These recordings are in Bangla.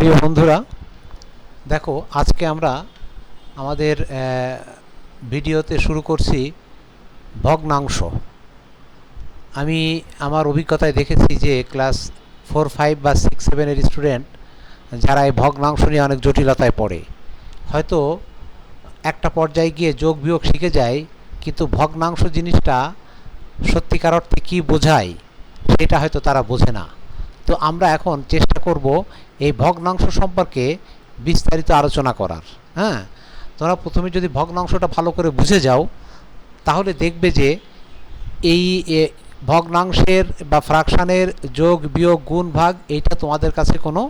প্রিয় বন্ধুরা, দেখো আজকে আমরা আমাদের ভিডিওতে শুরু করছি ভগ্নাংশ। আমি আমার অভিজ্ঞতায় দেখেছি যে ক্লাস 4, 5 বা 6, 7-এর স্টুডেন্ট যারা এই ভগ্নাংশ নিয়ে অনেক জটিলতায় পড়ে, হয়তো একটা পর্যায়ে গিয়ে যোগ বিয়োগ শিখে যায়, কিন্তু ভগ্নাংশ জিনিসটা সত্যিকার অর্থে কী বোঝায় সেটা হয়তো তারা বোঝে না। তো আমরা এখন চেষ্টা করব এই ভগ্নাংশ সম্পর্কে বিস্তারিত আলোচনা করার। হ্যাঁ, তোমরা প্রথমে যদি ভগ্নাংশটা ভালো করে বুঝে যাও, তাহলে দেখবে যে এই ভগ্নাংশের বা ফ্র্যাকশানের যোগ বিয়োগ গুণ ভাগ এইটা তোমাদের কাছে কোনো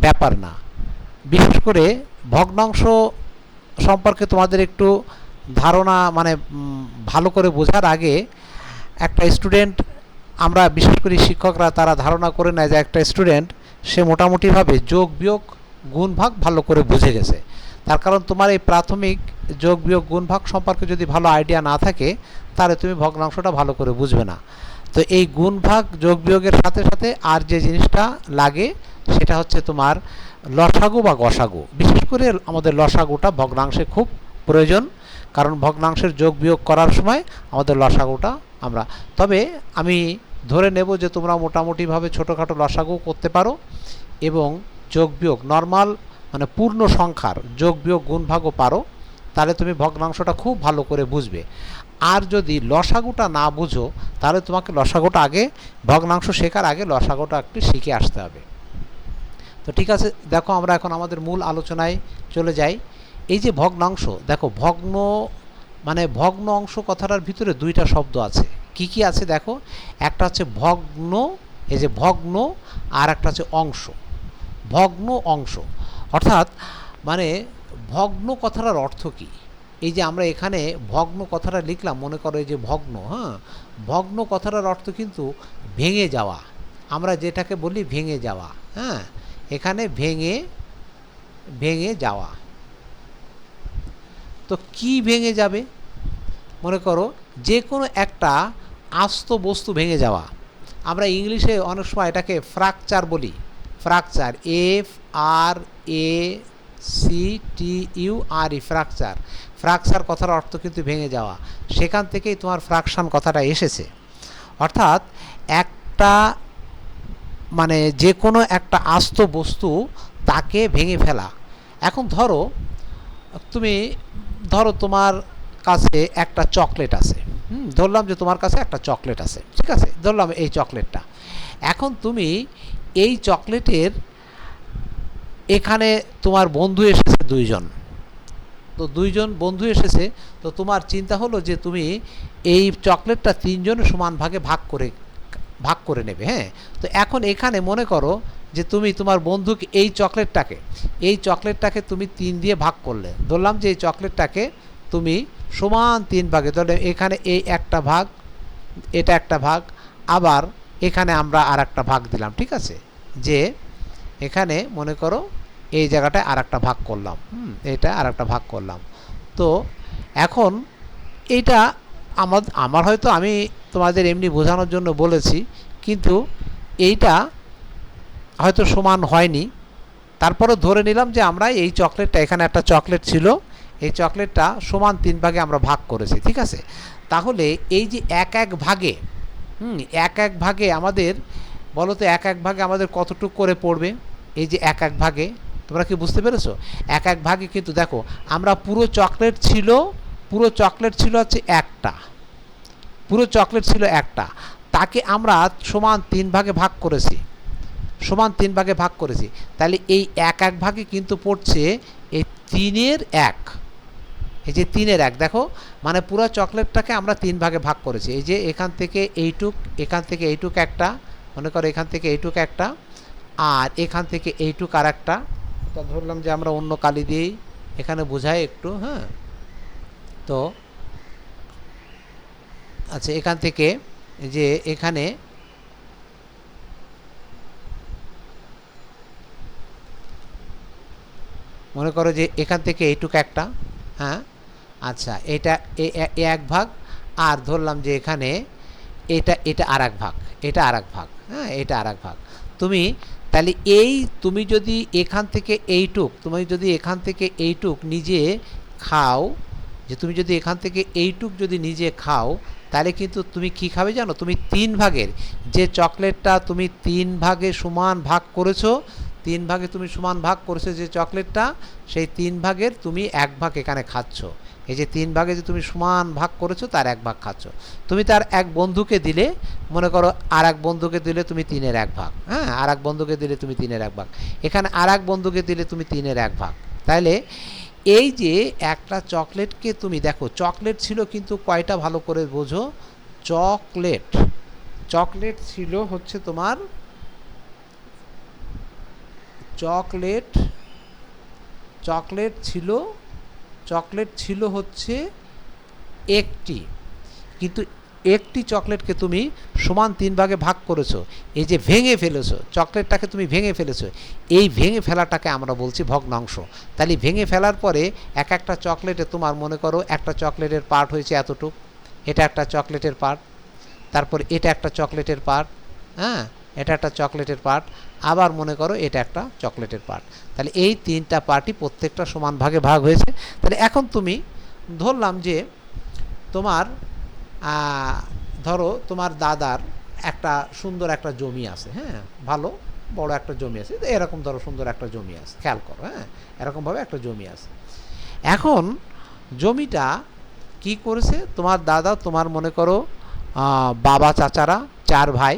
ব্যাপার না। বিশেষ করে ভগ্নাংশ সম্পর্কে তোমাদের একটু ধারণা ভালো করে বোঝার আগে একটা স্টুডেন্ট, আমরা বিশেষ করে শিক্ষকরা তারা ধারণা করে নেয় যে একটা স্টুডেন্ট সে মোটামুটিভাবে যোগ বিয়োগ গুণ ভাগ ভালো করে বুঝে গেছে। তার কারণ তোমার এই প্রাথমিক যোগ বিয়োগ গুণ ভাগ সম্পর্কে যদি ভালো আইডিয়া না থাকে, তাহলে তুমি ভগ্নাংশটা ভালো করে বুঝবে না। তো এই গুণ ভাগ যোগ বিয়োগের সাথে সাথে আর যে জিনিসটা লাগে সেটা হচ্ছে তোমার লসাগু বা গসাগু। বিশেষ করে আমাদের লসাগুটা ভগ্নাংশে খুব প্রয়োজন, কারণ ভগ্নাংশের যোগ বিয়োগ করার সময় আমাদের লসাগুটা আমরা, তবে আমি ধরে নেব যে তোমরা মোটামুটিভাবে ছোটোখাটো লসাগু করতে পারো এবং যোগ বিয়োগ নর্মাল পূর্ণ সংখ্যার যোগ বিয়োগ গুণ ভাগও পারো, তাহলে তুমি ভগ্নাংশটা খুব ভালো করে বুঝবে। আর যদি লসাগুটা না বুঝো, তাহলে তোমাকে লসাগুটা আগে, ভগ্নাংশ শেখার আগে লসাগুটা একটু শিখে আসতে হবে। তো ঠিক আছে, দেখো আমরা এখন আমাদের মূল আলোচনায় চলে যাই। এই যে ভগ্নাংশ, দেখো ভগ্ন অংশ কথাটার ভিতরে দুইটা শব্দ আছে। কি কি আছে দেখো, একটা হচ্ছে ভগ্ন, এই যে ভগ্ন, আর একটা হচ্ছে অংশ। ভগ্ন অংশ অর্থাৎ ভগ্ন কথাটার অর্থ কি? এই যে আমরা এখানে ভগ্ন কথাটা লিখলাম, মনে করো এই যে ভগ্ন, হ্যাঁ, ভগ্ন কথাটার অর্থ কিন্তু ভেঙে যাওয়া। আমরা যেটাকে বলি ভেঙে যাওয়া, হ্যাঁ, এখানে ভেঙে ভেঙে যাওয়া। তো কি ভেঙে যাবে? মনে করো যে কোনো একটা আস্ত বস্তু ভেঙে যাওয়া। আমরা ইংলিশে অনেক সময় এটাকে ফ্র্যাকচার বলি। Fracture, FRACTURE, fracture. ফ্র্যাকচার কথার অর্থ কিন্তু ভেঙে যাওয়া, সেখান থেকেই তোমার ফ্র্যাকশন কথাটা এসেছে। অর্থাৎ একটা যে কোনো একটা আস্ত বস্তু তাকে ভেঙে ফেলা। এখন ধরো তোমার কাছে একটা চকলেট আছে। ধরলাম যে তোমার কাছে একটা চকলেট আছে, ঠিক আছে, ধরলাম এই চকলেটটা। এখন তুমি এই চকলেটের, এখানে তোমার বন্ধু এসেছে দুইজন। তো দুইজন বন্ধু এসেছে, তো তোমার চিন্তা হলো যে তুমি এই চকলেটটা তিনজনে সমান ভাগে ভাগ করে নেবে। হ্যাঁ, তো এখন এখানে মনে করো যে তুমি তোমার বন্ধুকে এই চকলেটটাকে তুমি 3 দিয়ে ভাগ করলে। ধরলাম যে এই চকলেটটাকে তুমি সমান 3 ভাগে, ধরলে এখানে এই একটা ভাগ, এটা একটা ভাগ, আবার এখানে আমরা আর একটা ভাগ দিলাম, ঠিক আছে, যে এখানে মনে করো এই জায়গাটায় আর একটা ভাগ করলাম, এটা আর একটা ভাগ করলাম। তো এখন এইটা আমার হয়তো আমি তোমাদের এমনি বোঝানোর জন্য বলেছি, কিন্তু এইটা হয়তো সমান হয়নি। তারপরে ধরে নিলাম যে আমরা এই চকলেটটা, এখানে একটা চকলেট ছিল, এই চকলেটটা সমান 3 ভাগে আমরা ভাগ করেছি, ঠিক আছে। তাহলে এই যে এক এক ভাগে, এক এক ভাগে আমাদের, বলো তো এক এক ভাগে আমাদের কতটুকু করে পড়বে? এই যে এক এক ভাগে, তোমরা কি বুঝতে পেরেছো? এক এক ভাগে কিন্তু দেখো, আমরা পুরো চকলেট ছিল হচ্ছে একটা, পুরো চকলেট ছিল একটা, তাকে আমরা সমান 3 ভাগে ভাগ করেছি, তাহলে এই এক এক ভাগে কিন্তু পড়ছে এই 3-এর 1, এই যে 3-এর 1, দেখো পুরো চকলেটটাকে আমরা 3 ভাগে ভাগ করেছি। এই যে এখান থেকে এইটুক একটা, মনে করো এখান থেকে এইটুক একটা, আর এখান থেকে এইটুক আর একটা। এটা ধরলাম যে আমরা অন্য কালি দিয়েই এখানে বোঝাই একটু, হ্যাঁ। তো আচ্ছা, এখান থেকে যে এখানে মনে করো যে এখান থেকে এইটুক একটা, হ্যাঁ, আচ্ছা, এটা এক ভাগ, আর ধরলাম যে এখানে এটা আর এক ভাগ, হ্যাঁ, এটা আর এক ভাগ। তুমি তাহলে এই তুমি যদি এখান থেকে এইটুক নিজে খাও, যে তুমি যদি এখান থেকে এইটুক যদি নিজে খাও, তাহলে কিন্তু তুমি কি খাবে জানো? তুমি 3 ভাগের যে চকলেটটা তুমি 3 ভাগে সমান ভাগ করেছো, 3 ভাগে তুমি সমান ভাগ করেছো যে চকলেটটা, সেই 3 ভাগের তুমি 1 ভাগ এখানে খাচ্ছ। এই যে 3 ভাগে যে তুমি সমান ভাগ করেছো তার 1 ভাগ খাচ্ছ। তুমি তার এক বন্ধুকে দিলে, মনে করো আর এক বন্ধুকে দিলে তুমি 3-এর 1 ভাগ, হ্যাঁ, আর এক বন্ধুকে দিলে তুমি 3-এর 1 ভাগ, এখানে আর এক বন্ধুকে দিলে তুমি 3-এর 1 ভাগ। তাহলে এই যে একটা চকলেটকে তুমি দেখো, চকলেট ছিল কিন্তু কয়টা, ভালো করে বোঝো, চকলেট ছিল হচ্ছে তোমার, চকলেট ছিল হচ্ছে একটি, কিন্তু একটি চকলেটকে তুমি সমান 3 ভাগে ভাগ করেছো, এই যে ভেঙে ফেলেছো চকলেটটাকে, তুমি ভেঙে ফেলেছো, এই ভেঙে ফেলাটাকে আমরা বলছি ভগ্নাংশ। তাহলে ভেঙে ফেলার পরে এক একটা চকলেটে তোমার মনে করো একটা চকলেটের পার্ট হয়েছে এতটুক, এটা একটা চকলেটের পার্ট, তারপর এটা একটা চকলেটের পার্ট, হ্যাঁ, এটা একটা চকলেটের পার্ট, আবার মনে করো এটা একটা চকলেটের পার্ট। তাহলে এই 3টা পার্টই প্রত্যেকটা সমান ভাগে ভাগ হয়েছে। তাহলে এখন তুমি ধরলাম যে তোমার ধরো তোমার দাদার একটা সুন্দর একটা জমি আছে, হ্যাঁ, ভালো বড় একটা জমি আছে, এরকম ধরো সুন্দর একটা জমি আছে, খেয়াল করো, হ্যাঁ, এরকমভাবে একটা জমি আছে। এখন জমিটা কি করেছে তোমার দাদা, তোমার মনে করো বাবা চাচারা 4 ভাই,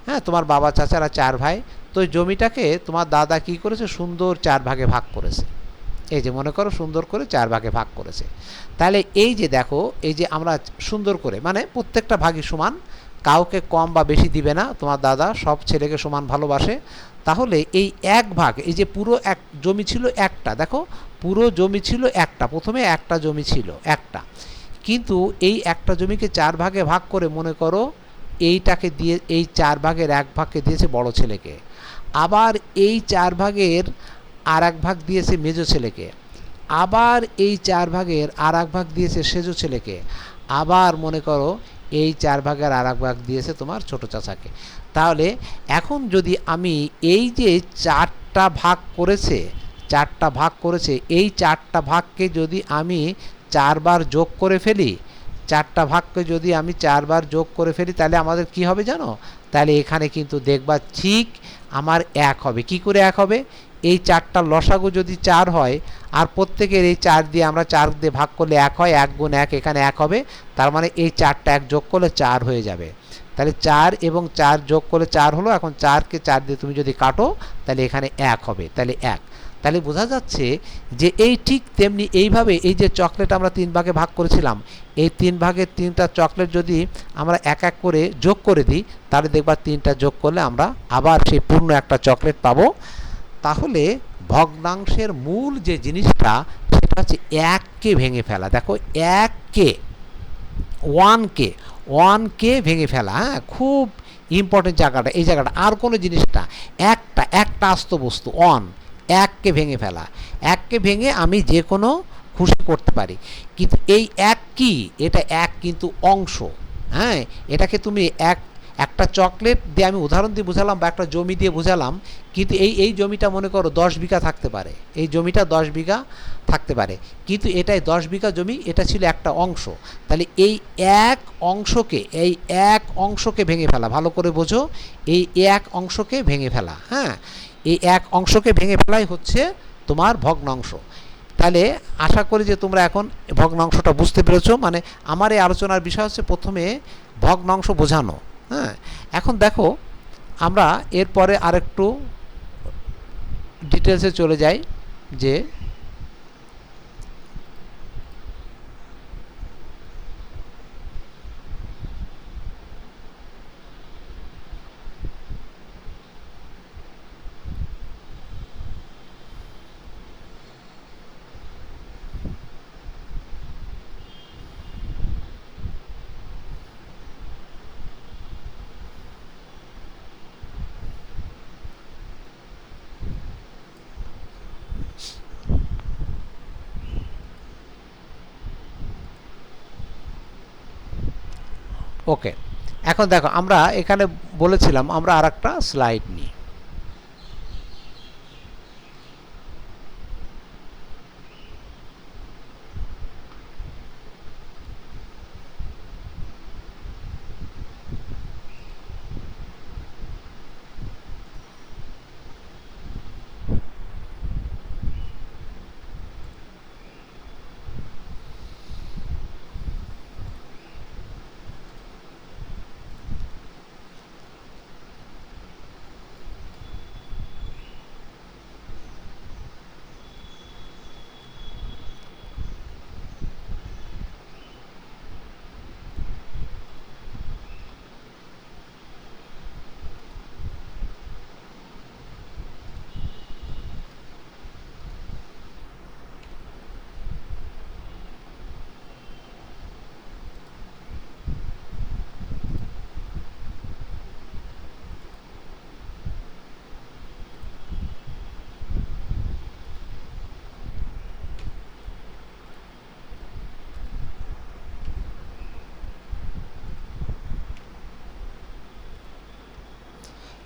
হ্যাঁ, তোমার বাবা চাচারা 4 ভাই, তো জমিটাকে তোমার দাদা কি করেছে, সুন্দর 4 ভাগে ভাগ করেছে। এই যে মনে করো সুন্দর করে 4 ভাগে ভাগ করেছে। তাহলে এই যে দেখো, এই যে আমরা সুন্দর করে, মানে প্রত্যেকটা ভাগই সমান, কাউকে কম বা বেশি দিবে না, তোমার দাদা সব ছেলেকে সমান ভালোবাসে। তাহলে এই 1 ভাগ, এই যে পুরো এক জমি ছিল একটা, দেখো পুরো জমি ছিল একটা, প্রথমে একটা জমি ছিল একটা, কিন্তু এই একটা জমিকে 4 ভাগে ভাগ করে মনে করো এইটাকে দিয়ে, এই 4 ভাগের 1 ভাগকে দিয়েছে বড় ছেলেকে, আবার এই 4 ভাগের আর 1 ভাগ দিয়েছে মেজো ছেলেকে, আবার এই 4 ভাগের আর 1 ভাগ দিয়েছে সেজো ছেলেকে, আবার মনে করো এই 4 ভাগের আর 1 ভাগ দিয়েছে তোমার ছোট চাচাকে। তাহলে এখন যদি আমি এই যে 4টা ভাগ করেছে, এই 4টা ভাগকে যদি আমি 4 বার যোগ করে ফেলি, 4টা ভাগকে যদি আমি 4 বার যোগ করে ফেলি, তাহলে আমাদের কি হবে জানো? তাহলে এখানে কিন্তু দেখবা ঠিক আমার 1 হবে। কি করে 1 হবে? এই 4টার লসাগু যদি 4 হয়, আর প্রত্যেকের এই 4 দিয়ে আমরা 4 দিয়ে ভাগ করলে 1 হয়, 1 গুণ 1 এখানে 1 হবে, তার মানে এই 4টা 1 যোগ করলে 4 হয়ে যাবে। তাহলে 4 এবং 4 যোগ করলে 4 হলো। এখন 4কে 4 দিয়ে তুমি যদি কাটো তাহলে এখানে 1 হবে, তাহলে 1। তাহলে বোঝা যাচ্ছে যে এই ঠিক তেমনি এইভাবে এই যে চকলেট আমরা 3 ভাগে ভাগ করেছিলাম, এই 3 ভাগের 3টা চকলেট যদি আমরা এক এক করে যোগ করে দিই, তাহলে দেখবা 3টা যোগ করলে আমরা আবার সেই পূর্ণ একটা চকলেট পাবো। তাহলে ভগ্নাংশের মূল যে জিনিসটা সেটা হচ্ছে 1কে ভেঙে ফেলা। দেখো 1কে, 1কে ভেঙে ফেলা, হ্যাঁ, খুব ইম্পর্টেন্ট জায়গাটা, এই জায়গাটা। আর কোনো জিনিসটা, একটা আস্ত বস্তু 1কে ভেঙে ফেলা, 1কে ভেঙে আমি যে কোনো খুশি করতে পারি। কিন্তু এই 1 কি? এটা 1 কিন্তু অংশ, হ্যাঁ, এটাকে তুমি একটা চকলেট দিয়ে আমি উদাহরণ দিয়ে বুঝালাম, বা একটা জমি দিয়ে বুঝালাম, কিন্তু এই জমিটা মনে করো 10 বিঘা থাকতে পারে, এই জমিটা 10 বিঘা থাকতে পারে, কিন্তু এটাই 10 বিঘা জমি, এটা ছিল একটা অংশ। তাহলে এই এক অংশকে ভেঙে ফেলা, ভালো করে বোঝো, এই এক অংশকে ভেঙে ফেলা, হ্যাঁ, এই এক অংশকে ভেঙে ফেলাই হচ্ছে তোমার ভগ্নাংশ। তাহলে আশা করি যে তোমরা এখন ভগ্নাংশটা বুঝতে পেরেছো। মানে আমার এই আলোচনার বিষয় হচ্ছে প্রথমে ভগ্নাংশ বোঝানো, হ্যাঁ। এখন দেখো আমরা এরপরে আরেকটু ডিটেলসে চলে যাই, যে ওকে, এখন দেখো আমরা এখানে বলেছিলাম আমরা আরেকটা স্লাইড নিই।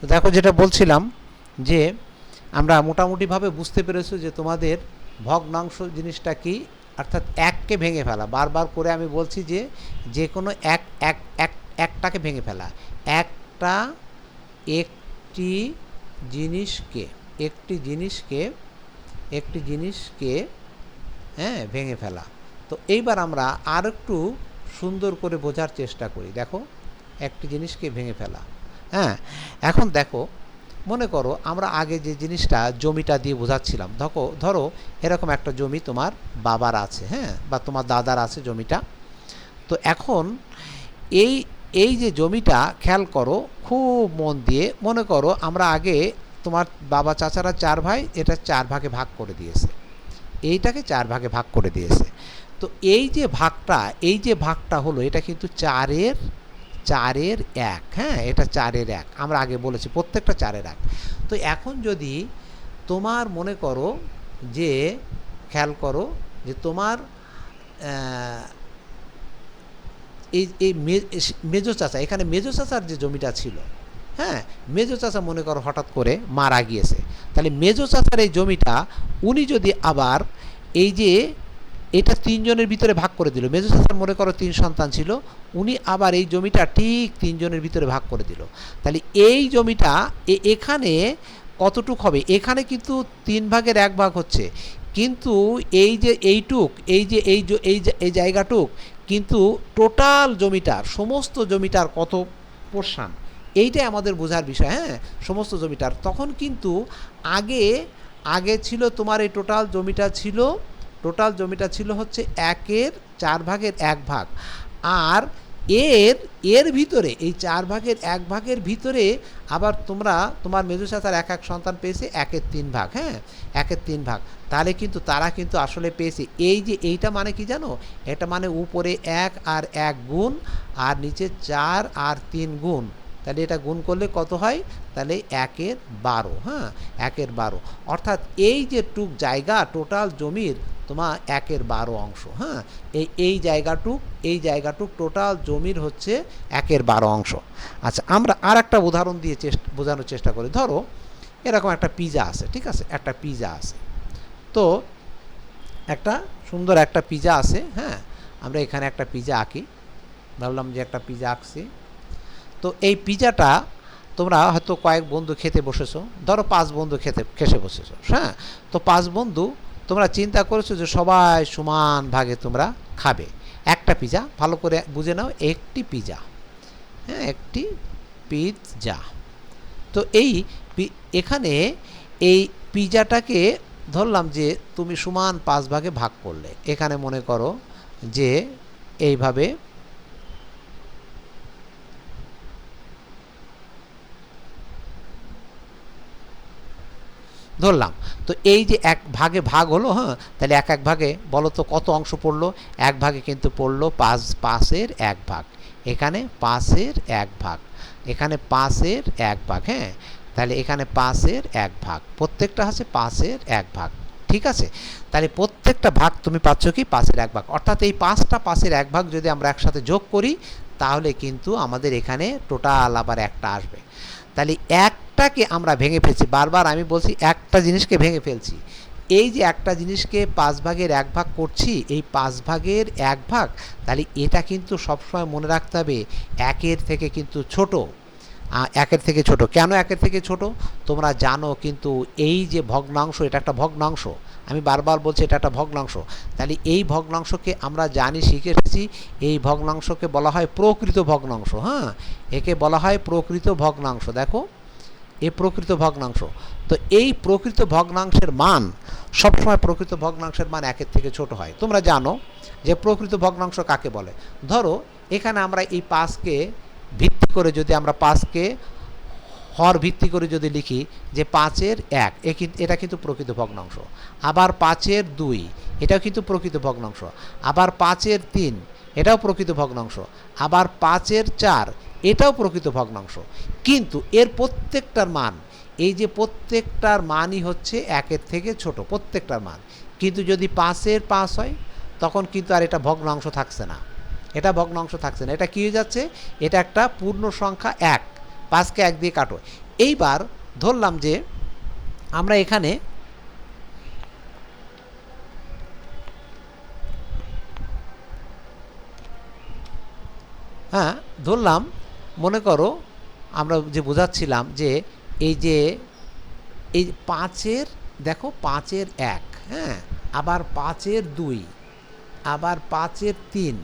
তো দেখো যেটা বলছিলাম যে আমরা মোটামুটিভাবে বুঝতে পেরেছি যে তোমাদের ভগ্নাংশ জিনিসটা কি, অর্থাৎ এককে ভেঙে ফেলা। বারবার করে আমি বলছি যে যে কোনো এক এক এক একটাকে ভেঙে ফেলা, একটা একটি জিনিসকে একটি জিনিসকে একটি জিনিসকে হ্যাঁ ভেঙে ফেলা। তো এইবার আমরা আর একটু সুন্দর করে বোঝার চেষ্টা করি। দেখো একটি জিনিসকে ভেঙে ফেলা। হ্যাঁ, এখন দেখো মনে করো আমরা আগে যে জিনিসটা জমিটা দিয়ে বোঝাচ্ছিলাম, ধরো এরকম একটা জমি তোমার বাবার আছে, হ্যাঁ, বা তোমার দাদার আছে জমিটা। তো এখন এই এই যে জমিটা খেয়াল করো খুব মন দিয়ে, মনে করো আমরা আগে তোমার বাবা চাচারা 4 ভাই, এটা 4 ভাগে ভাগ করে দিয়েছে, এইটাকে 4 ভাগে ভাগ করে দিয়েছে। তো এই যে ভাগটা হলো এটা কিন্তু 4-এর 1, হ্যাঁ, এটা 4-এর 1, আমরা আগে বলেছি প্রত্যেকটা 4-এর 1। তো এখন যদি তোমার মনে করো যে খেয়াল করো যে তোমার এই মেজো চাচা, এখানে মেজো চাচার যে জমিটা ছিল, হ্যাঁ, মেজো চাচা মনে করো হঠাৎ করে মারা গিয়েছে, তাহলে মেজো চাচার এই জমিটা উনি যদি আবার এই যে এটা 3 জনের ভিতরে ভাগ করে দিল, মেজো চাচার মনে করো 3 সন্তান ছিল, উনি আবার এই জমিটা ঠিক 3 জনের ভিতরে ভাগ করে দিল। তাহলে এই জমিটা এখানে কতটুক হবে, এখানে কিন্তু 3 ভাগের 1 ভাগ হচ্ছে, কিন্তু এই যে এইটুক এই জায়গাটুক কিন্তু টোটাল জমিটার সমস্ত জমিটার কত পোর্শন, এইটাই আমাদের বোঝার বিষয়। হ্যাঁ, সমস্ত জমিটার তখন কিন্তু আগে ছিল তোমার এই টোটাল জমিটা ছিল হচ্ছে 1-এর 4 ভাগের 1 ভাগ, আর এর ভিতরে এই 4 ভাগের 1 ভাগের ভিতরে আবার তোমার মেজো চাচার এক সন্তান পেয়েছে 1-এর 3 ভাগ, হ্যাঁ, 1-এর 3 ভাগ। তাহলে কিন্তু তারা কিন্তু আসলে পেয়েছে এই যে এইটা মানে কি জানো, এটা মানে উপরে 1 আর 1 গুণ আর নিচে 4 আর 3 গুণ, তাহলে এটা গুণ করলে কত হয়, তাহলে 1-এর 12, হ্যাঁ, 1-এর 12, অর্থাৎ এই যে টুক জায়গা টোটাল জমির তোমার 1-এর 12 অংশ, হ্যাঁ, এই জায়গাটুক টোটাল জমির হচ্ছে 1-এর 12 অংশ। আচ্ছা, আমরা আর একটা উদাহরণ দিয়ে বোঝানোর চেষ্টা করি। ধরো এরকম একটা পিজা আছে, ঠিক আছে, একটা পিজা আছে, তো একটা সুন্দর একটা পিজা আছে, হ্যাঁ, আমরা এখানে একটা পিজা আঁকি, ভাবলাম যে একটা পিজা আঁকছি। তো এই পিজাটা তোমরা হয়তো কয়েক বন্ধু খেতে বসেছো, ধরো 5 বন্ধু খেতে বসেছো, হ্যাঁ। তো 5 বন্ধু তোমরা চিন্তা করেছো যে সবাই সমান ভাগে তোমরা খাবে একটা পিজা। ভালো করে বুঝে নাও, একটি পিজা, হ্যাঁ, একটি পিজা। তো এখানে এই পিজাটাকে ধরলাম যে তুমি সমান 5 ভাগে ভাগ করলে, এখানে মনে করো যে এইভাবে ধরলাম। তো এই যে 1 ভাগে ভাগ হলো, হ্যাঁ, তাহলে 1 ভাগে বলো তো কত অংশ পড়লো, 1 ভাগে কিন্তু পড়লো 5-এর 1 ভাগ, এখানে 5-এর 1 ভাগ, এখানে 5-এর 1 ভাগ, হ্যাঁ, তাহলে এখানে 5-এর 1 ভাগ, প্রত্যেকটা হচ্ছে 5-এর 1 ভাগ, ঠিক আছে। তাহলে প্রত্যেকটা ভাগ তুমি পাচ্ছ কি 5-এর 1 ভাগ, অর্থাৎ এই 5টা 5-এর 1 ভাগ যদি আমরা একসাথে যোগ করি তাহলে কিন্তু আমাদের এখানে টোটাল আবার একটা আসবে। তাহলে একটাকে আমরা ভেঙে ফেলছি, বারবার আমি বলছি একটা জিনিসকে ভেঙে ফেলছি, এই যে একটা জিনিসকে 5 ভাগের 1 ভাগ করছি, এই 5 ভাগের 1 ভাগ, তাহলে এটা কিন্তু সবসময় মনে রাখতে হবে 1-এর থেকে কিন্তু ছোট, 1-এর থেকে ছোট। কেন 1-এর থেকে ছোট তোমরা জানো, কিন্তু এই যে ভগ্নাংশ, এটা একটা ভগ্নাংশ, আমি বারবার বলছি এটা একটা ভগ্নাংশ। তাহলে এই ভগ্নাংশকে আমরা জানি, শিখে এসেছি, এই ভগ্নাংশকে বলা হয় প্রকৃত ভগ্নাংশ, হ্যাঁ, একে বলা হয় প্রকৃত ভগ্নাংশ। দেখো এই প্রকৃত ভগ্নাংশ, তো এই প্রকৃত ভগ্নাংশের মান সবসময় প্রকৃত ভগ্নাংশের মান 1-এর থেকে ছোট হয়। তোমরা জানো যে প্রকৃত ভগ্নাংশ কাকে বলে। ধরো এখানে আমরা এই 5কে ভিত্তি করে যদি আমরা 5কে হর ভিত্তি করে যদি লিখি যে 5-এর 1, এটা কিন্তু প্রকৃত ভগ্নাংশ, আবার 5-এর 2 এটাও কিন্তু প্রকৃত ভগ্নাংশ, আবার 5-এর 3 এটাও প্রকৃত ভগ্নাংশ, আবার 5-এর 4 এটাও প্রকৃত ভগ্নাংশ। কিন্তু এর প্রত্যেকটার মান, এই যে প্রত্যেকটার মানই হচ্ছে 1-এর থেকে ছোট, প্রত্যেকটার মান। কিন্তু যদি 5-এর 5 হয় তখন কিন্তু আর এটা ভগ্নাংশ থাকছে না, এটা ভগ্নাংশ থাকছে না, এটা কী হয়ে যাচ্ছে, এটা একটা পূর্ণ সংখ্যা 1, 5কে 1 দিয়ে কাটো, এইবার ধরলাম যে আমরা এখানে ধরলাম, মনে করো আমরা যে বোঝাচ্ছিলাম যে এই 5-এর দেখো 5-এর 1, আবার 5-এর 2, আবার 5-এর 3,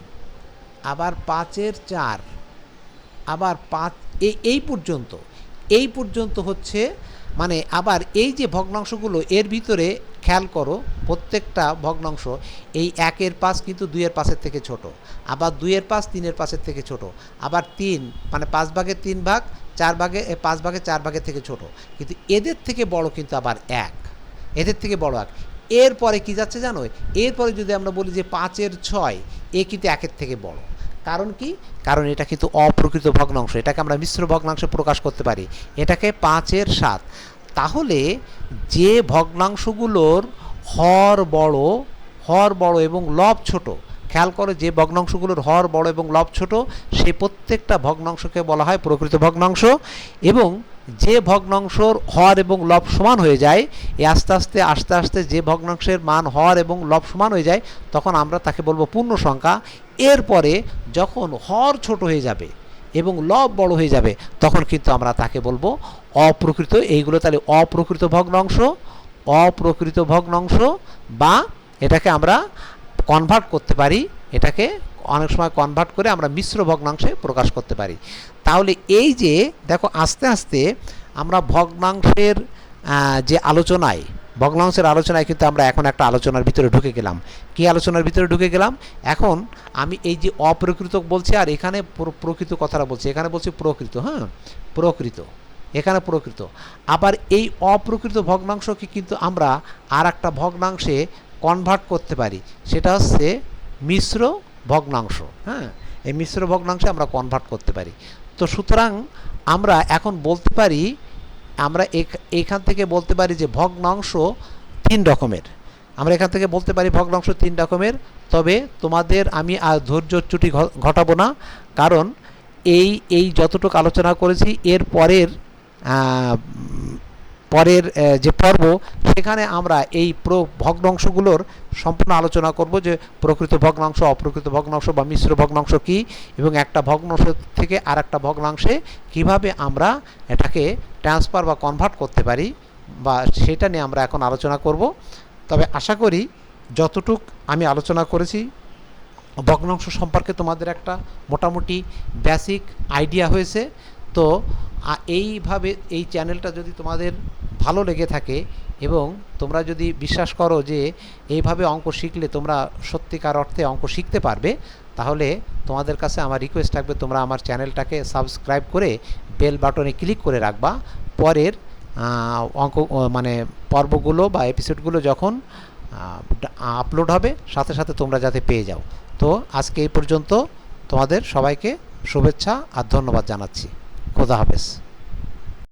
আবার 5-এর 4, আবার 5 এই পর্যন্ত হচ্ছে মানে আবার এই যে ভগ্নাংশগুলো এর ভিতরে খেয়াল করো প্রত্যেকটা ভগ্নাংশ এই 1-এর 5 কিন্তু 2-এর 5-এর থেকে ছোট, আবার 2-এর 5 3-এর 5-এর থেকে ছোট, আবার 3 মানে 5 ভাগের 3 ভাগ 4 ভাগে 5 ভাগের 4 ভাগের থেকে ছোট, কিন্তু এদের থেকে বড় কিন্তু আবার 1, এদের থেকে বড় 1। এরপরে কি যাচ্ছে জানো, এরপরে যদি আমরা বলি যে 5-এর 6 এ কিন্তু 1-এর থেকে বড়। কারণ কি? কারণ এটা কিন্তু অপ্রকৃত ভগ্নাংশ, এটাকে আমরা মিশ্র ভগ্নাংশে প্রকাশ করতে পারি, এটাকে 5-এর 7। তাহলে যে ভগ্নাংশগুলোর হর বড় এবং লব ছোট, খেয়াল করো যে ভগ্নাংশগুলোর হর বড় এবং লব ছোট সেই প্রত্যেকটা ভগ্নাংশকে বলা হয় প্রকৃত ভগ্নাংশ। এবং যে ভগ্নাংশর হর এবং লব সমান হয়ে যায়, আস্তে আস্তে যে ভগ্নাংশের মান হর এবং লব সমান হয়ে যায় তখন আমরা তাকে বলবো পূর্ণ সংখ্যা। এরপরে যখন হর ছোট হয়ে যাবে এবং লব বড় হয়ে যাবে তখন কিন্তু আমরা তাকে বলবো অপ্রকৃত। এইগুলো তাহলে অপ্রকৃত ভগ্নাংশ বা এটাকে আমরা কনভার্ট করতে পারি, এটাকে অনেক সময় কনভার্ট করে আমরা মিশ্র ভগ্নাংশে প্রকাশ করতে পারি। তাহলে এই যে দেখো আস্তে আস্তে আমরা ভগ্নাংশের আলোচনায় কিন্তু আমরা এখন একটা আলোচনার ভিতরে ঢুকে গেলাম। কি আলোচনার ভিতরে ঢুকে গেলাম? এখন আমি এই যে অপ্রকৃত বলছি আর এখানে প্রকৃত কথাটা বলছি, এখানে বলছি প্রকৃত, এখানে প্রকৃত। আবার এই অপ্রকৃত ভগ্নাংশকে কিন্তু আমরা আর একটা ভগ্নাংশে কনভার্ট করতে পারি, সেটা হচ্ছে মিশ্র ভগ্নাংশ। এই মিশ্র ভগ্নাংশে আমরা কনভার্ট করতে পারি। তো সুতরাং আমরা এখন বলতে পারি, আমরা এখান থেকে বলতে পারি যে ভগ্নাংশ 3 রকমের। আমরা এখান থেকে বলতে পারি ভগ্নাংশ 3 রকমের। তবে তোমাদের আমি আর ধৈর্যচ্যুতি ঘটাবো না, কারণ এই যতটুকু আলোচনা করেছি এর পরের যে পর্ব সেখানে আমরা এই ভগ্নাংশগুলোর সম্পূর্ণ আলোচনা করব, যে প্রকৃত ভগ্নাংশ, অপ্রকৃত ভগ্নাংশ বা মিশ্র ভগ্নাংশ কী, এবং একটা ভগ্নাংশ থেকে আর একটা ভগ্নাংশে কীভাবে আমরা এটাকে ট্রান্সফার বা কনভার্ট করতে পারি, বা সেটা নিয়ে আমরা এখন আলোচনা করব। তবে আশা করি যতটুক আমি আলোচনা করেছি ভগ্নাংশ সম্পর্কে তোমাদের একটা মোটামুটি বেসিক আইডিয়া হয়েছে। তো এইভাবে এই চ্যানেলটা যদি তোমাদের ভালো লেগে থাকে এবং তোমরা যদি বিশ্বাস করো যে এইভাবে অঙ্ক শিখলে তোমরা সত্যিকার অর্থে অঙ্ক শিখতে পারবে, তাহলে তোমাদের কাছে আমার রিকোয়েস্ট থাকবে তোমরা আমার চ্যানেলটাকে সাবস্ক্রাইব করে বেল বাটনে ক্লিক করে রাখবা। পরের অঙ্ক মানে পর্বগুলো বা এপিসোডগুলো যখন আপলোড হবে সাথে সাথে তোমরা যাতে পেয়ে যাও। তো আজকে এই পর্যন্ত, তোমাদের সবাইকে শুভেচ্ছা আর ধন্যবাদ জানাচ্ছি। খোদা হাফেজ।